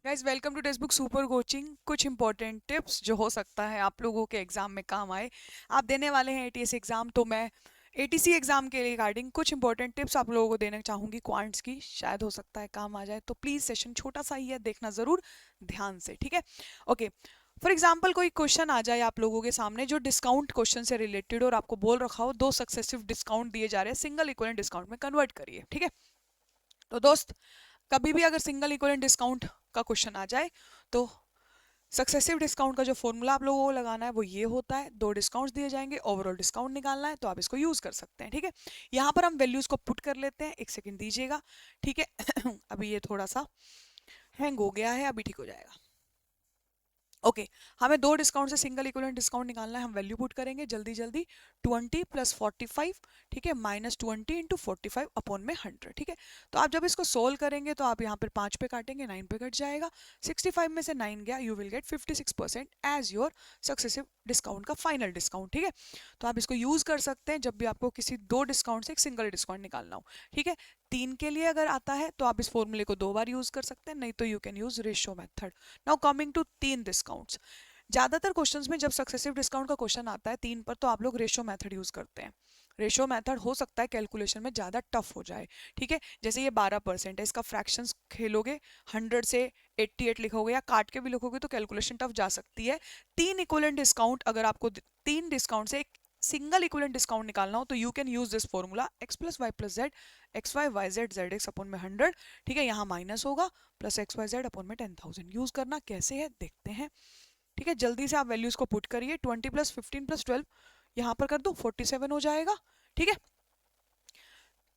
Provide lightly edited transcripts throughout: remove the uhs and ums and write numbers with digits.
Guys welcome to text book super coaching. कुछ important tips जो हो सकता है आप लोगों के एग्जाम में काम आए। आप देने वाले हैं एटीएस एग्जाम, तो मैं एटीसी एग्जाम के रिगार्डिंग कुछ इंपॉर्टेंट टिप्स आप लोगों को देना चाहूंगी क्वांट्स की, शायद हो सकता है काम आ जाए। तो प्लीज सेशन छोटा सा ही है, देखना जरूर ध्यान से, ठीक है। ओके, फॉर एग्जाम्पल कोई क्वेश्चन आ जाए आप लोगों के सामने जो डिस्काउंट क्वेश्चन से रिलेटेड, और आपको बोल रखा हो दो सक्सेसिव डिस्काउंट दिए जा रहे हैं, सिंगल इक्वलेंट डिस्काउंट में कन्वर्ट करिए, ठीक है। तो दोस्त, कभी भी अगर सिंगल इक्विवेलेंट डिस्काउंट का क्वेश्चन आ जाए तो सक्सेसिव डिस्काउंट का जो फॉर्मूला आप लोगों को लगाना है वो ये होता है। दो डिस्काउंट्स दिए जाएंगे, ओवरऑल डिस्काउंट निकालना है, तो आप इसको यूज कर सकते हैं, ठीक है। यहाँ पर हम वैल्यूज को पुट कर लेते हैं, एक सेकंड दीजिएगा, ठीक है। अभी ये थोड़ा सा हैंग हो गया है, अभी ठीक हो जाएगा। ओके, हमें दो डिस्काउंट से सिंगल इक्विवेलेंट डिस्काउंट निकालना है। हम वैल्यू पुट करेंगे जल्दी जल्दी। 20 प्लस 45, ठीक है, माइनस 20 इंटू 45 अपॉन में 100, ठीक है। तो आप जब इसको सोल्व करेंगे तो आप यहाँ पर 5 पे काटेंगे, 9 पे कट जाएगा, 65 में से 9 गया, you will get 56% as your successive discount का फाइनल डिस्काउंट, ठीक है। तो आप इसको यूज कर सकते हैं जब भी आपको किसी दो डिस्काउंट से एक सिंगल डिस्काउंट निकालना हो, ठीक है। 3 के लिए अगर आता है तो आप इस फॉर्मूले को दो बार यूज कर सकते हैं, नहीं तो you can use ratio method. Now coming to तीन डिस्काउंट्स। ज्यादातर क्वेश्चंस में जब सक्सेसिव डिस्काउंट का क्वेश्चन आता है तीन पर, तो आप लोग रेशियो मेथड यूज करते हैं। रेशियो मेथड हो सकता है कैलकुलेशन में ज्यादा टफ हो जाए, ठीक है। जैसे ये 12% है, इसका फ्रैक्शंस खेलोगे 100 से 88 लिखोगे या काट के भी लिखोगे तो कैलकुलेशन टफ जा सकती है। तीन इक्विवेलेंट डिस्काउंट अगर आपको तीन डिस्काउंट से एक सिंगल इक्विवेलेंट डिस्काउंट निकालना हो तो you can use this formula x plus Y plus Z, X Y Y Z Z X upon में 100, ठीक है। यहाँ माइनस होगा, plus X Y Z upon में 10,000। यूज करना कैसे है देखते हैं, ठीक है। जल्दी से आप वैल्यूज को पुट करिए। 20 प्लस 15 प्लस 12 यहाँ पर कर दो, 47 हो जाएगा, ठीक है।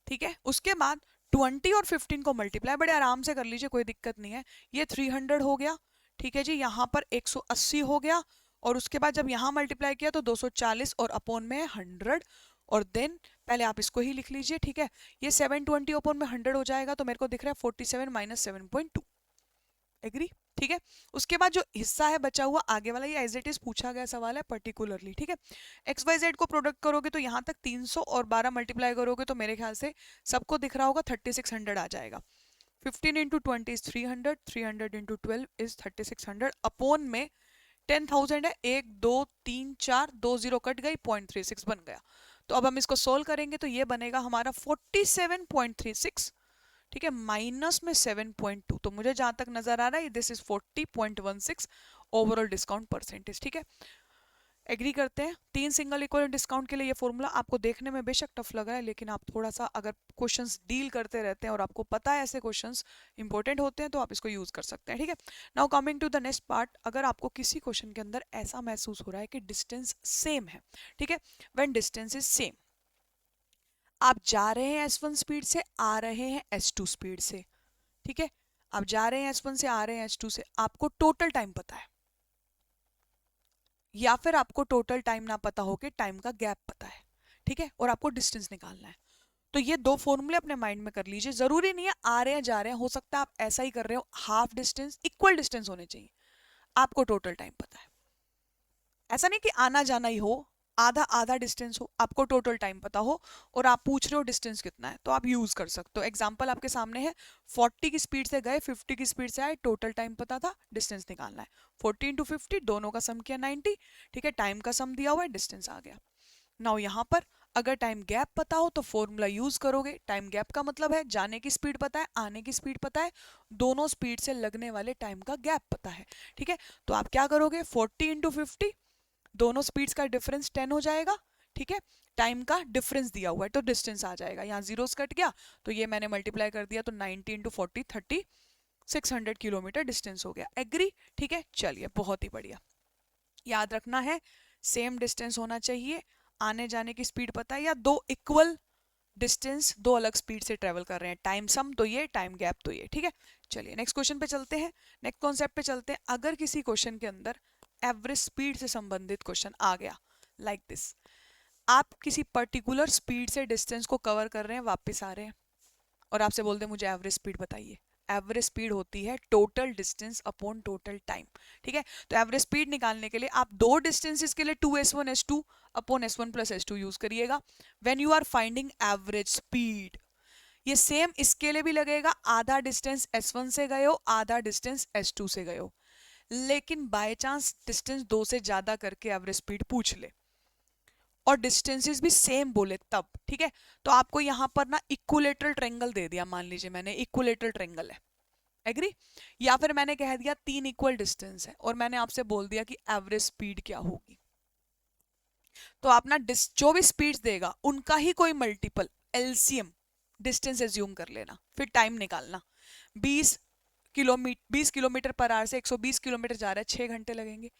ठीक है, उसके बाद 20 और 15 को मल्टीप्लाई बड़े आराम से कर लीजिए, कोई दिक्कत नहीं है। ये 300 हो गया, ठीक है जी। यहाँ पर 180 हो गया, और उसके बाद जब यहाँ मल्टीप्लाई किया तो 240 और अपॉन में 100, और देन पहले आप इसको ही लिख लीजिए, ठीक है। ये 720 अपॉन में 100 हो जाएगा, तो मेरे को दिख रहा है 47 माइनस 7.2। एग्री, ठीक है। उसके बाद जो हिस्सा है बचा हुआ आगे वाला, ये एज इट इज पूछा गया सवाल है पर्टिकुलरली, ठीक है। एक्स वाई जेड को प्रोडक्ट करोगे तो यहाँ तक 300 और 12 मल्टीप्लाई करोगे तो मेरे ख्याल से सबको दिख रहा होगा 3600 आ जाएगा। 15 into 20 is 300, 300 into 12 is 3600 upon में 10,000 है। 1 2 3 4, 2 जीरो कट गई, 0.36 बन गया। तो अब हम इसको सोल्व करेंगे तो ये बनेगा हमारा 47.36, ठीक है, माइनस में 7.2। तो मुझे जहां तक नजर आ रहा है this is 40.16 overall discount percentage, ठीक है। एग्री करते हैं। तीन सिंगल इक्वल डिस्काउंट के लिए ये फॉर्मूला आपको देखने में बेशक टफ लग रहा है, लेकिन आप थोड़ा सा अगर क्वेश्चंस डील करते रहते हैं और आपको पता है ऐसे क्वेश्चंस इंपॉर्टेंट होते हैं तो आप इसको यूज कर सकते हैं, ठीक है। Now coming to the next part. अगर आपको किसी क्वेश्चन के अंदर ऐसा महसूस हो रहा है कि डिस्टेंस सेम है, ठीक है, व्हेन डिस्टेंस इज सेम, आप जा रहे हैं S1 स्पीड से, आ रहे हैं S2 स्पीड से, ठीक है। आप जा रहे हैं S1 से, आ रहे हैं S2 से, आपको टोटल टाइम पता है, या फिर आपको टोटल टाइम ना पता हो के टाइम का गैप पता है, ठीक है, और आपको डिस्टेंस निकालना है। तो ये दो फॉर्मूले अपने माइंड में कर लीजिए। जरूरी नहीं है आ रहे हैं जा रहे हैं, हो सकता है आप ऐसा ही कर रहे हो, हाफ डिस्टेंस इक्वल डिस्टेंस होने चाहिए। आपको टोटल टाइम पता है, ऐसा नहीं कि आना जाना ही हो, आधा आधा डिस्टेंस हो, आपको टोटल टाइम पता हो और आप पूछ रहे हो डिस्टेंस कितना है, तो आप यूज कर सकते हो। एग्जांपल आपके सामने है, 40 की स्पीड से गए, 50 की स्पीड से आए, टोटल टाइम पता था, डिस्टेंस निकालना है। 40 इंटू 50, दोनों का सम किया 90, ठीक है, टाइम का सम दिया हुआ है, डिस्टेंस आ गया। नाउ यहाँ पर अगर टाइम गैप पता हो तो फॉर्मूला यूज करोगे। टाइम गैप का मतलब है जाने की स्पीड पता है, आने की स्पीड पता है, दोनों स्पीड से लगने वाले टाइम का गैप पता है, ठीक है। तो आप क्या करोगे, 40 इंटू 50, दोनों स्पीड्स का डिफरेंस 10 हो जाएगा, ठीक है। टाइम का डिफरेंस दिया हुआ है तो डिस्टेंस आ जाएगा, यहाँ जीरोस कट गया तो ये मैंने मल्टीप्लाई कर दिया, तो 90 इंटू 40, 3600 किलोमीटर डिस्टेंस हो गया। एग्री, ठीक है। चलिए, बहुत ही बढ़िया। याद रखना है सेम डिस्टेंस होना चाहिए, आने जाने की स्पीड पता है, या दो इक्वल डिस्टेंस दो अलग स्पीड से ट्रेवल कर रहे हैं, टाइम सम तो ये, टाइम गैप तो ये, ठीक है। चलिए नेक्स्ट क्वेश्चन पे चलते हैं, नेक्स्ट कॉन्सेप्ट पे चलते हैं। अगर किसी क्वेश्चन के अंदर एवरेज स्पीड से संबंधित क्वेश्चन आ गया लाइक दिस, आप किसी पर्टिकुलर स्पीड से डिस्टेंस को कवर कर रहे हैं, वापस आ रहे हैं और आपसे बोलते हैं मुझे एवरेज स्पीड बताइए। एवरेज स्पीड होती है total distance upon total time, ठीक है। तो एवरेज स्पीड निकालने के लिए आप दो डिस्टेंसेस के लिए 2s1 s2 upon s1 plus s2 use करिएगा when you are finding average speed. ये सेम इसके लिए भी लगेगा, आधा डिस्टेंस S1 से गए हो, आधा डिस्टेंस S2 से गए हो, लेकिन बाय चांस डिस्टेंस 2 से ज्यादा करके एवरेज स्पीड पूछ ले और डिस्टेंसेस भी सेम बोले तब, ठीक है, तो आपको यहां पर ना इक्विलेटरल ट्रायंगल दे दिया, मान लीजिए मैंने इक्विलेटरल ट्रायंगल है, एग्री, या फिर मैंने कह दिया 3 इक्वल डिस्टेंस है और मैंने आपसे बोल दिया कि एवरेज स्पीड क्या होगी, तो आप ना जो भी स्पीड्स देगा उनका ही कोई मल्टीपल एलसीएम डिस्टेंस एज्यूम कर लेना, फिर टाइम निकालना। 20 किलोमीटर पर आवर से 120 किलोमीटर जा रहा है, 6 घंटे लगेंगे।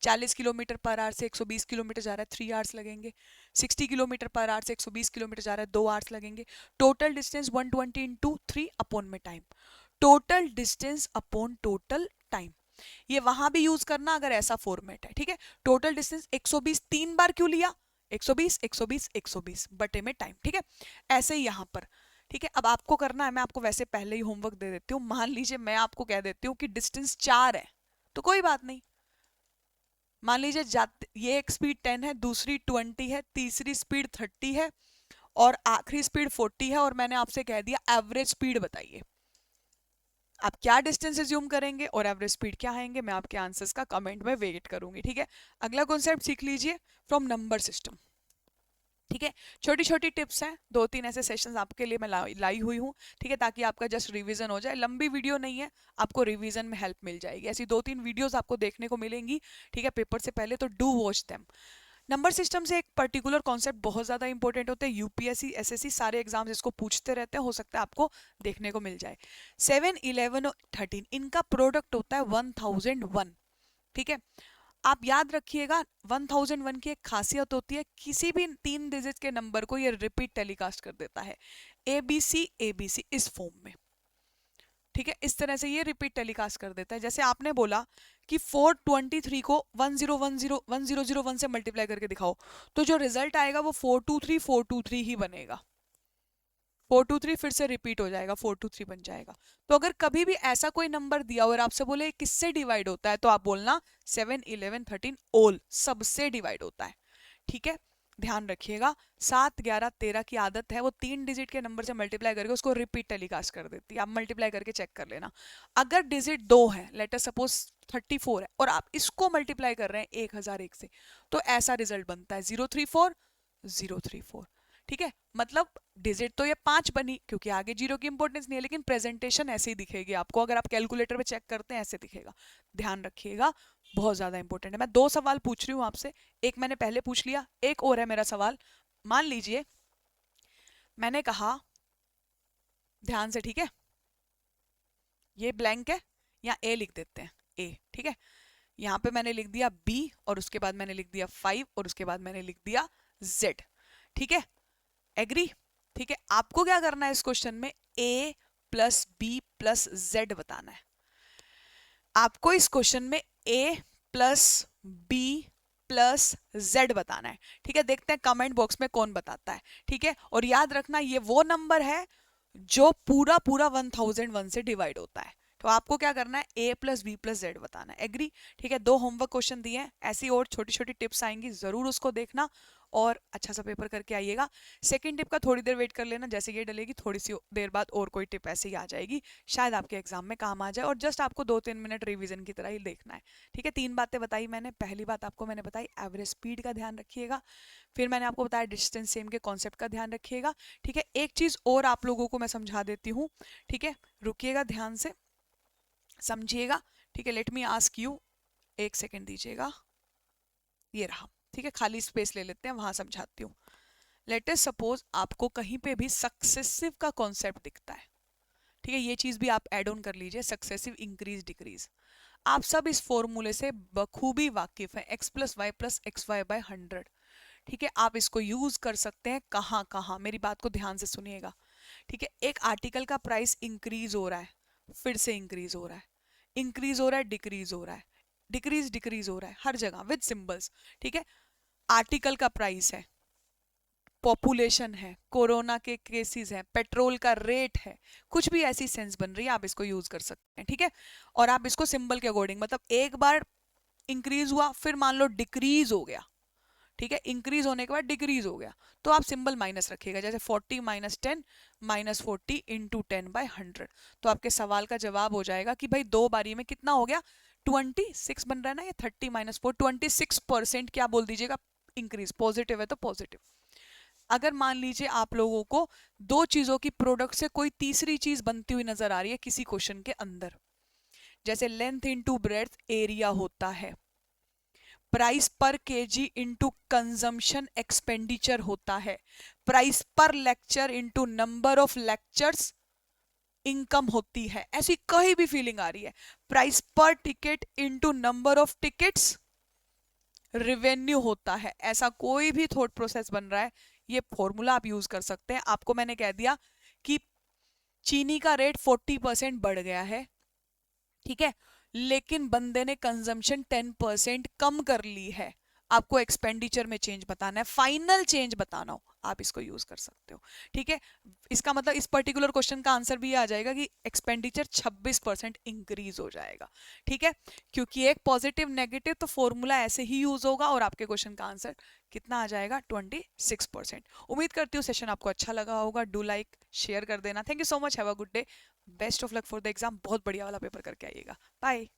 40 किलोमीटर पर आवर से 120 किलोमीटर जा रहा है, 3 आवर्स लगेंगे। 60 किलोमीटर पर आवर से 120 किलोमीटर जा रहा है, 2 आवर्स लगेंगे। टोटल डिस्टेंस 120 इंटू 3 अपॉन में time, total distance upon total time. ये वहां भी यूज करना अगर ऐसा फॉर्मेट है, ठीक है। टोटल डिस्टेंस 120 3 बार क्यों लिया, 120 120 120 बटे में टाइम, ठीक है। ऐसे ही यहां पर, ठीक है। अब आपको करना है, मैं आपको वैसे पहले ही होमवर्क दे देती हूँ। मान लीजिए मैं आपको कह देती हूँ कि डिस्टेंस 4 है, तो कोई बात नहीं, मान लीजिए ये एक स्पीड 10 है, दूसरी 20 है, तीसरी स्पीड 30 है और आखिरी स्पीड 40 है, और मैंने आपसे कह दिया एवरेज स्पीड बताइए। आप क्या डिस्टेंस एज्यूम करेंगे और एवरेज स्पीड क्या आएंगे, मैं आपके आंसर्स का कमेंट में वेट करूंगी, ठीक है। अगला कॉन्सेप्ट सीख लीजिए, फ्रॉम नंबर सिस्टम, ठीक है। छोटी छोटी टिप्स हैं, 2-3 ऐसे सेशंस आपके लिए मैं लाई हुई हूँ, ठीक है, ताकि आपका जस्ट रिवीजन हो जाए। लंबी वीडियो नहीं है, आपको रिवीजन में हेल्प मिल जाएगी। ऐसी 2-3 वीडियोस आपको देखने को मिलेंगी, ठीक है, पेपर से पहले, तो do watch them. Number system से एक पर्टिकुलर कॉन्सेप्ट बहुत ज्यादा इंपॉर्टेंट होते हैं, यूपीएससी एसएससी सारे एग्जाम्स इसको पूछते रहते हैं, हो सकता है आपको देखने को मिल जाए। 7 11 और 13 इनका प्रोडक्ट होता है 1001, ठीक है। आप याद रखिएगा 1001 की एक खासियत होती है, किसी भी 3 डिजिट के नंबर को ये रिपीट टेलीकास्ट कर देता है, एबीसी इस फॉर्म में, ठीक है। इस तरह से ये रिपीट टेलीकास्ट कर देता है। जैसे आपने बोला कि 423 को 1001 से मल्टीप्लाई करके दिखाओ, तो जो रिजल्ट आएगा वो 423 ही बनेगा। 423 फिर से रिपीट हो जाएगा, 423 बन जाएगा। तो अगर कभी भी ऐसा कोई नंबर दिया और आपसे बोले किससे डिवाइड होता है, तो आप बोलना 7 11 13 ऑल सबसे डिवाइड होता है, ठीक है। ध्यान रखिएगा, 7 11 13 की आदत है, वो 3 डिजिट के नंबर से मल्टीप्लाई करके उसको रिपीट टेलीकास्ट कर देती है। आप मल्टीप्लाई करके चेक कर लेना। अगर डिजिट 2 है, लेट अस सपोज 34 है, और आप इसको मल्टीप्लाई कर रहे हैं 1001 से, तो ऐसा रिजल्ट बनता है 034 034, ठीक है। मतलब डिजिट तो ये 5 बनी क्योंकि आगे जीरो की इंपॉर्टेंस नहीं है, लेकिन प्रेजेंटेशन ऐसे ही दिखेगी आपको, अगर आप कैलकुलेटर पे चेक करते हैं ऐसे दिखेगा। ध्यान रखिएगा, बहुत ज्यादा इंपॉर्टेंट है। मैं 2 सवाल पूछ रही हूँ आपसे, एक मैंने पहले पूछ लिया, एक और है मेरा सवाल। मान लीजिए मैंने कहा, ध्यान से, ठीक है, ये ब्लैंक है, या ए लिख देते हैं, ए, ठीक है। यहाँ पे मैंने लिख दिया बी, और उसके बाद मैंने लिख दिया 5, और उसके बाद मैंने लिख दिया जेड, ठीक है, एग्री, ठीक है। आपको क्या करना है इस क्वेश्चन में, a plus B plus Z बताना है। आपको इस क्वेश्चन में a plus B plus Z बताना है, ठीक है। देखते हैं कमेंट बॉक्स में कौन बताता है, ठीक है। और याद रखना ये वो नंबर है जो पूरा पूरा 1001 से डिवाइड होता है, तो आपको क्या करना है, a plus B plus Z बताना है, एग्री, ठीक है। 2 होमवर्क क्वेश्चन दिए हैं, ऐसी और छोटी छोटी टिप्स आएंगी, जरूर उसको देखना और अच्छा सा पेपर करके आइएगा। सेकंड टिप का थोड़ी देर वेट कर लेना, जैसे ये डलेगी थोड़ी सी देर बाद और कोई टिप ऐसे ही आ जाएगी, शायद आपके एग्जाम में काम आ जाए, और जस्ट आपको 2-3 मिनट रिवीजन की तरह ही देखना है, ठीक है। 3 बातें बताई मैंने। पहली बात आपको मैंने बताई एवरेज स्पीड का ध्यान रखिएगा, फिर मैंने आपको बताया डिस्टेंस सेम के कॉन्सेप्ट का ध्यान रखिएगा, ठीक है। एक चीज और आप लोगों को मैं समझा देती हूँ, ठीक है, रुकिएगा, ध्यान से समझिएगा, ठीक है। लेट मी आस्क यू, एक सेकेंड दीजिएगा, ये रहा, ठीक है, खाली स्पेस ले लेते हैं, वहां समझाती हूँ। लेट अस सपोज आपको कहीं पे भी सक्सेसिव का कॉन्सेप्ट दिखता है, ठीक है, ये चीज भी आप ऐड ऑन कर लीजिए, सक्सेसिव इंक्रीज डिक्रीज। आप सब इस फॉर्मूले से बखूबी वाकिफ है, x plus Y plus X Y by 100, ठीक है। आप इसको यूज कर सकते हैं कहाँ कहाँ, मेरी बात को ध्यान से सुनिएगा, ठीक है। एक आर्टिकल का प्राइस इंक्रीज हो रहा है, फिर से इंक्रीज हो रहा है, इंक्रीज हो रहा है, डिक्रीज हो रहा है, डिक्रीज डिक्रीज हो रहा है, हर जगह विद सिंबल्स, ठीक है। आर्टिकल का प्राइस है, पॉपुलेशन है, कोरोना के केसेस हैं, पेट्रोल का रेट है, कुछ भी ऐसी सेंस बन रही है, आप इसको यूज कर सकते हैं, ठीक है। और आप इसको सिंबल के अकॉर्डिंग, मतलब एक बार इंक्रीज हुआ फिर मान लो डिक्रीज हो गया, ठीक है, इंक्रीज होने के बाद डिक्रीज हो गया तो आप सिंबल माइनस रखिएगा, जैसे 40 माइनस 10 माइनस 40 इंटू 10/100। तो आपके सवाल का जवाब हो जाएगा कि भाई 2 बारी में कितना हो गया, 26 बन रहा है ना, ये 30 माइनस 4 26% क्या बोल दीजिएगा, इंक्रीज, पॉजिटिव है तो पॉजिटिव। अगर मान लीजिए आप लोगों को दो चीजों की प्रोडक्ट से कोई तीसरी चीज बनती हुई नजर आ रही है किसी क्वेश्चन के अंदर, जैसे लेंथ इनटू ब्रेड्थ एरिया होता है, प्राइस पर केजी इंटू कंजम्पशन एक्सपेंडिचर होता है, प्राइस पर lecture into number of lectures income होती है, ऐसी कहीं भी फीलिंग आ रही है, प्राइस पर ticket into number of tickets revenue होता है, ऐसा कोई भी थॉट प्रोसेस बन रहा है, ये फॉर्मूला आप यूज कर सकते हैं। आपको मैंने कह दिया कि चीनी का रेट 40% बढ़ गया है, ठीक है, लेकिन बंदे ने कंजम्पशन 10% कम कर ली है, आपको एक्सपेंडिचर में चेंज बताना है, फाइनल चेंज बताना हो, आप इसको यूज कर सकते हो, ठीक है। इसका मतलब इस पर्टिकुलर क्वेश्चन का आंसर भी आ जाएगा कि एक्सपेंडिचर 26% इंक्रीज हो जाएगा, ठीक है, क्योंकि एक पॉजिटिव नेगेटिव तो फॉर्मूला ऐसे ही यूज होगा और आपके क्वेश्चन का आंसर कितना आ जाएगा, 26%। उम्मीद करती हूँ सेशन आपको अच्छा लगा होगा, डू लाइक शेयर कर देना, thank you so much, have a good day, best of luck for the exam, बहुत बढ़िया वाला पेपर करके आइएगा, बाय।